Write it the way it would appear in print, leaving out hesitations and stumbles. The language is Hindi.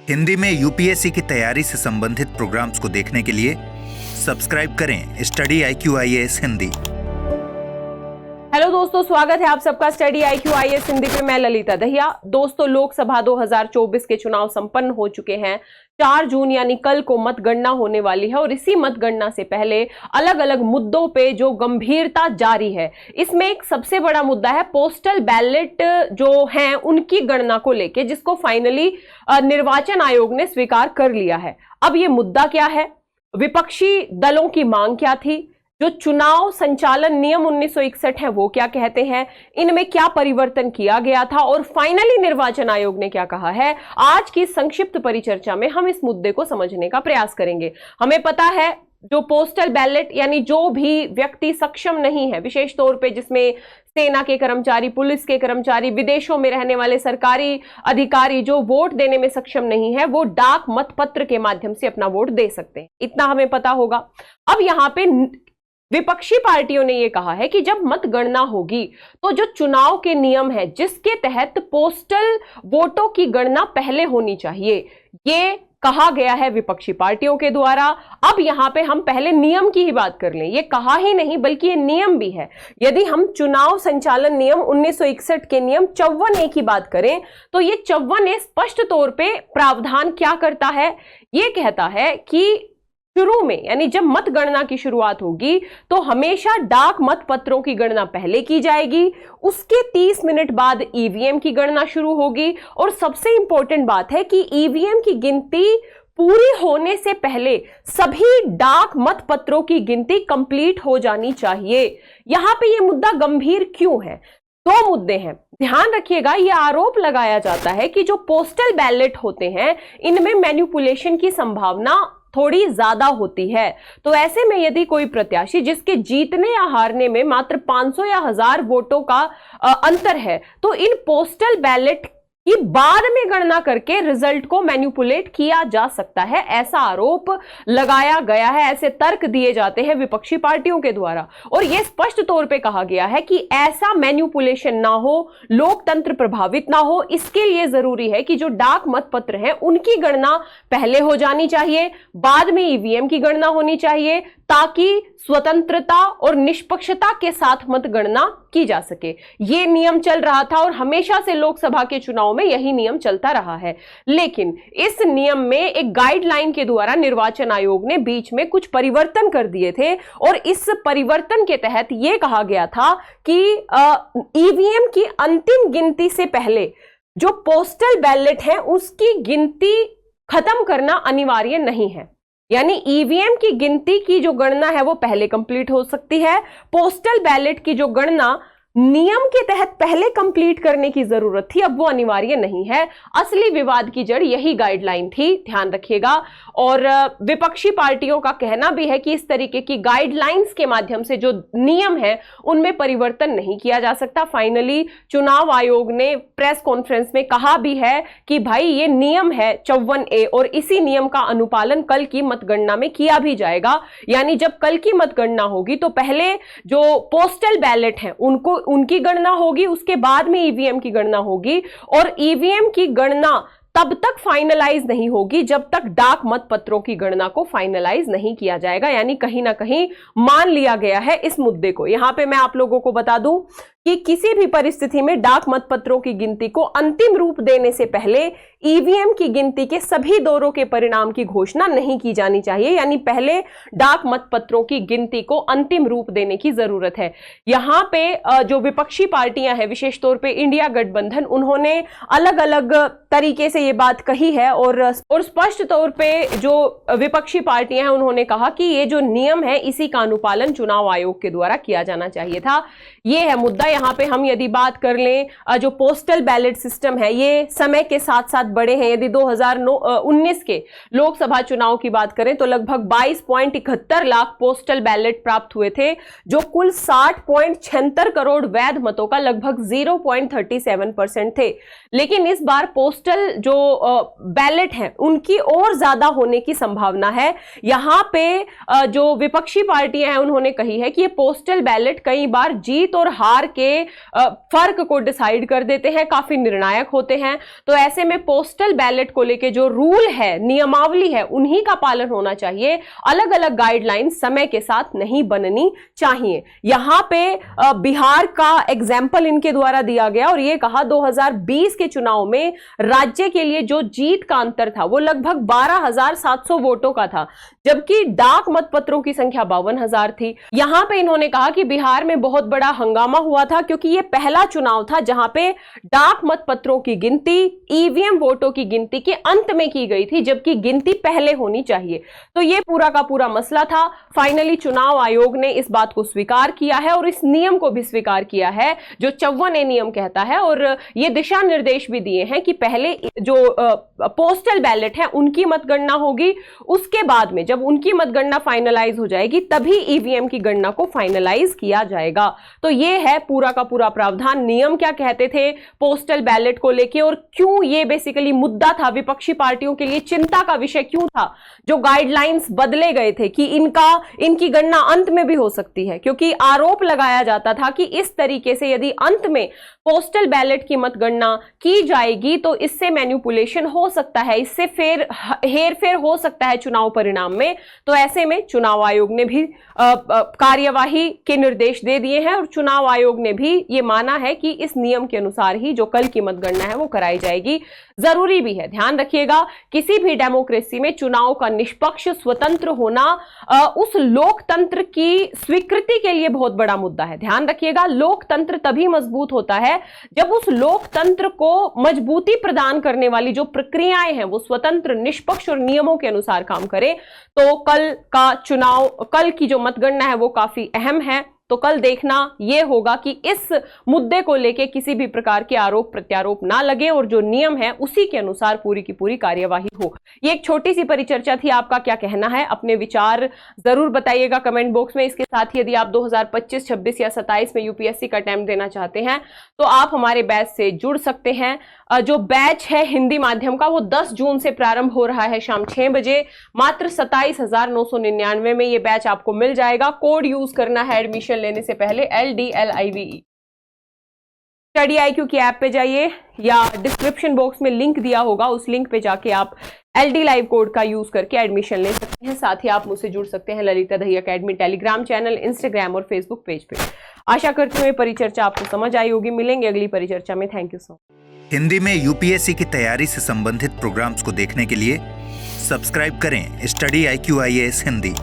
हिंदी में यूपीएससी की तैयारी से संबंधित प्रोग्राम्स को देखने के लिए सब्सक्राइब करें study IQ IAS Hindi. Hello दोस्तों, स्वागत है आप सबका स्टडी IQ IAS हिंदी पे। मैं ललिता दहिया। दोस्तों, लोकसभा 2024 के चुनाव संपन्न हो चुके हैं। 4 जून यानी कल को मतगणना होने वाली है और इसी मतगणना से पहले अलग अलग मुद्दों पे जो गंभीरता जारी है, इसमें एक सबसे बड़ा मुद्दा है पोस्टल बैलेट जो हैं उनकी गणना को लेके, जिसको फाइनली निर्वाचन आयोग ने स्वीकार कर लिया है। अब ये मुद्दा क्या है, विपक्षी दलों की मांग क्या थी, जो चुनाव संचालन नियम 1961 है वो क्या कहते हैं, इनमें क्या परिवर्तन किया गया था और फाइनली निर्वाचन आयोग ने क्या कहा है, आज की संक्षिप्त परिचर्चा में हम इस मुद्दे को समझने का प्रयास करेंगे। हमें पता है जो पोस्टल बैलेट यानी जो भी व्यक्ति सक्षम नहीं है, विशेष तौर पे जिसमें सेना के कर्मचारी, पुलिस के कर्मचारी, विदेशों में रहने वाले सरकारी अधिकारी जो वोट देने में सक्षम नहीं है, वो डाक मतपत्र के माध्यम से अपना वोट दे सकते हैं, इतना हमें पता होगा। अब यहां पे विपक्षी पार्टियों ने यह कहा है कि जब मतगणना होगी तो जो चुनाव के नियम है जिसके तहत पोस्टल वोटों की गणना पहले होनी चाहिए, ये कहा गया है विपक्षी पार्टियों के द्वारा। अब यहां पे हम पहले नियम की ही बात कर लें। ये कहा ही नहीं बल्कि ये नियम भी है। यदि हम चुनाव संचालन नियम 1961 के नियम 54A की बात करें तो ये 54A स्पष्ट तौर पे प्रावधान क्या करता है, ये कहता है कि शुरू में यानी जब मतगणना की शुरुआत होगी तो हमेशा डाक मतपत्रों की गणना पहले की जाएगी, उसके 30 मिनट बाद ईवीएम की गणना शुरू होगी और सबसे इंपॉर्टेंट बात है कि ईवीएम की गिनती पूरी होने से पहले सभी डाक मतपत्रों की गिनती कंप्लीट हो जानी चाहिए। यहां पे ये मुद्दा गंभीर क्यों है? 2 मुद्दे हैं, ध्यान रखिएगा। यह आरोप लगाया जाता है कि जो पोस्टल बैलेट होते हैं इनमें मैनिपुलेशन की संभावना थोड़ी ज्यादा होती है। तो ऐसे में यदि कोई प्रत्याशी जिसके जीतने या हारने में मात्र 500 या 1000 वोटों का अंतर है, तो इन पोस्टल बैलेट की बाद में गणना करके रिजल्ट को मैनिपुलेट किया जा सकता है, ऐसा आरोप लगाया गया है, ऐसे तर्क दिए जाते हैं विपक्षी पार्टियों के द्वारा। और यह स्पष्ट तौर पे कहा गया है कि ऐसा मैनिपुलेशन ना हो, लोकतंत्र प्रभावित ना हो, इसके लिए जरूरी है कि जो डाक मतपत्र हैं उनकी गणना पहले हो जानी चाहिए, बाद में ईवीएम की गणना होनी चाहिए, ताकि स्वतंत्रता और निष्पक्षता के साथ मतगणना की जा सके। यह नियम चल रहा था और हमेशा से लोकसभा के चुनाव में यही नियम चलता रहा है। लेकिन इस नियम में एक गाइडलाइन के द्वारा निर्वाचन आयोग ने बीच में कुछ परिवर्तन कर दिए थे और इस परिवर्तन के तहत यह कहा गया था कि ईवीएम की अंतिम गिनती से पहले जो पोस्टल बैलेट है उसकी गिनती खत्म करना अनिवार्य नहीं है। यानी ईवीएम की गिनती की जो गणना है वो पहले कंप्लीट हो सकती है, पोस्टल बैलेट की जो गणना नियम के तहत पहले कंप्लीट करने की जरूरत थी, अब वो अनिवार्य नहीं है। असली विवाद की जड़ यही गाइडलाइन थी, ध्यान रखिएगा। और विपक्षी पार्टियों का कहना भी है कि इस तरीके की गाइडलाइंस के माध्यम से जो नियम है उनमें परिवर्तन नहीं किया जा सकता। फाइनली चुनाव आयोग ने प्रेस कॉन्फ्रेंस में कहा भी है कि भाई ये नियम है 54A और इसी नियम का अनुपालन कल की मतगणना में किया भी जाएगा। यानी जब कल की मतगणना होगी तो पहले जो पोस्टल बैलेट है उनकी गणना होगी, उसके बाद में ईवीएम की गणना होगी और ईवीएम की गणना तब तक फाइनलाइज नहीं होगी जब तक डाक मतपत्रों की गणना को फाइनलाइज नहीं किया जाएगा। यानी कहीं ना कहीं मान लिया गया है इस मुद्दे को। यहां पे मैं आप लोगों को बता दूं कि किसी भी परिस्थिति में डाक मतपत्रों की गिनती को अंतिम रूप देने से पहले ईवीएम की गिनती के सभी दौरों के परिणाम की घोषणा नहीं की जानी चाहिए। यानी पहले डाक मतपत्रों की गिनती को अंतिम रूप देने की जरूरत है। यहां पे जो विपक्षी पार्टियां हैं, विशेष तौर पे इंडिया गठबंधन, उन्होंने अलग अलग तरीके से ये बात कही है और स्पष्ट तौर पे जो विपक्षी पार्टियां हैं उन्होंने कहा कि ये जो नियम है इसी का अनुपालन चुनाव आयोग के द्वारा किया जाना चाहिए था। ये है मुद्दा। यहां पे हम यदि बात कर लें, जो पोस्टल बैलेट सिस्टम है ये समय के साथ साथ बड़े हैं। यदि 2019 के लोकसभा चुनाव की बात करें तो लगभग 22.71 लाख पोस्टल बैलेट प्राप्त हुए थे, जो कुल 60.76 करोड़ वैध मतों का लगभग 0.37% थे। लेकिन इस बार पोस्टल जो बैलेट हैं उनकी और ज्यादा होने की संभावना है। यहां पे जो विपक्षी पार्टियां हैं उन्होंने कही है कि ये पोस्टल बैलेट कई बार जीत और हार के के फर्क को डिसाइड कर देते हैं, काफी निर्णायक होते हैं। तो ऐसे में पोस्टल बैलेट को लेके जो रूल है, नियमावली है, उन्हीं का पालन होना चाहिए। अलग अलग गाइडलाइन समय के साथ नहीं बननी चाहिए। यहां पे बिहार का एग्जाम्पल इनके द्वारा दिया गया और यह कहा 2020 के चुनाव में राज्य के लिए जो जीत का अंतर था वो लगभग 12,700 वोटों का था, जबकि डाक मतपत्रों की संख्या 52,000 थी। यहां पे इन्होंने कहा कि बिहार में बहुत बड़ा हंगामा हुआ था क्योंकि यह पहला चुनाव था जहां पे डाक मतपत्रों की गिनती ईवीएम वोटों की गिनती के अंत में की गई थी, जबकि गिनती पहले होनी चाहिए। तो यह पूरा का पूरा मसला था। फाइनली चुनाव आयोग ने इस बात को स्वीकार किया है और इस नियम को भी स्वीकार किया है जो 54A नियम कहता है, और ये दिशा निर्देश भी दिए हैं कि पहले जो पोस्टल बैलेट है उनकी मतगणना होगी, उसके बाद में जब उनकी मतगणना फाइनलाइज हो जाएगी तभी ईवीएम की गणना को फाइनलाइज किया जाएगा। तो ये है पूरा का पूरा प्रावधान। नियम क्या कहते थे पोस्टल बैलेट को लेके और क्यों ये बेसिकली मुद्दा था, विपक्षी पार्टियों के लिए चिंता का विषय क्यों था, जो गाइडलाइंस बदले गए थे कि इनकी गणना अंत में भी हो सकती है, क्योंकि आरोप लगाया जाता था कि इस तरीके से यदि अंत में पोस्टल बैलेट की मतगणना की जाएगी तो इससे मैनिपुलेशन हो सकता है, इससे हेरफेर हो सकता है चुनाव परिणाम में। तो ऐसे में चुनाव आयोग ने भी कार्यवाही के निर्देश दे दिए हैं और चुनाव आयोग ने भी ये माना है कि इस नियम के अनुसार ही जो कल की मतगणना है वो कराई जाएगी। जरूरी भी है, ध्यान रखिएगा, किसी भी डेमोक्रेसी में चुनाव का निष्पक्ष स्वतंत्र होना उस लोकतंत्र की स्वीकृति के लिए बहुत बड़ा मुद्दा है। ध्यान रखिएगा, लोकतंत्र तभी मजबूत होता है जब उस लोकतंत्र को मजबूती प्रदान करने वाली जो प्रक्रियाएं हैं वो स्वतंत्र, निष्पक्ष और नियमों के अनुसार काम करे। तो कल का चुनाव, कल की जो मतगणना है वो काफी अहम है। तो कल देखना यह होगा कि इस मुद्दे को लेके किसी भी प्रकार के आरोप प्रत्यारोप ना लगे और जो नियम है उसी के अनुसार पूरी की पूरी कार्यवाही हो। ये एक छोटी सी परिचर्चा थी, आपका क्या कहना है, अपने विचार जरूर बताइएगा कमेंट बॉक्स में। इसके साथ ही यदि आप 2025, 26 या 27 में यूपीएससी का अटेम्प्ट देना चाहते हैं तो आप हमारे बैच से जुड़ सकते हैं। जो बैच है हिंदी माध्यम का वो 10 जून से प्रारंभ हो रहा है शाम 6 बजे। मात्र 27,999 में ये बैच आपको मिल जाएगा। कोड यूज करना है एडमिशन लेने से पहले LDLIVE। स्टडी IQ की ऐप पे जाइए या डिस्क्रिप्शन बॉक्स में लिंक दिया होगा, उस लिंक पे जाके आप LD लाइव कोड का यूज करके एडमिशन ले सकते हैं। साथ ही आप मुझसे जुड़ सकते हैं Lalita Dahiya academy Telegram channel, Instagram और फेसबुक पेज पे। आशा करती हूँ ये परिचर्चा आपको समझ आई होगी। मिलेंगे अगली परिचर्चा में। Thank you so much. Hindi में यूपीएससी की तैयारी से संबंधित प्रोग्राम्स को देखने के लिए सब्सक्राइब करें स्टडी IQ IAS हिंदी।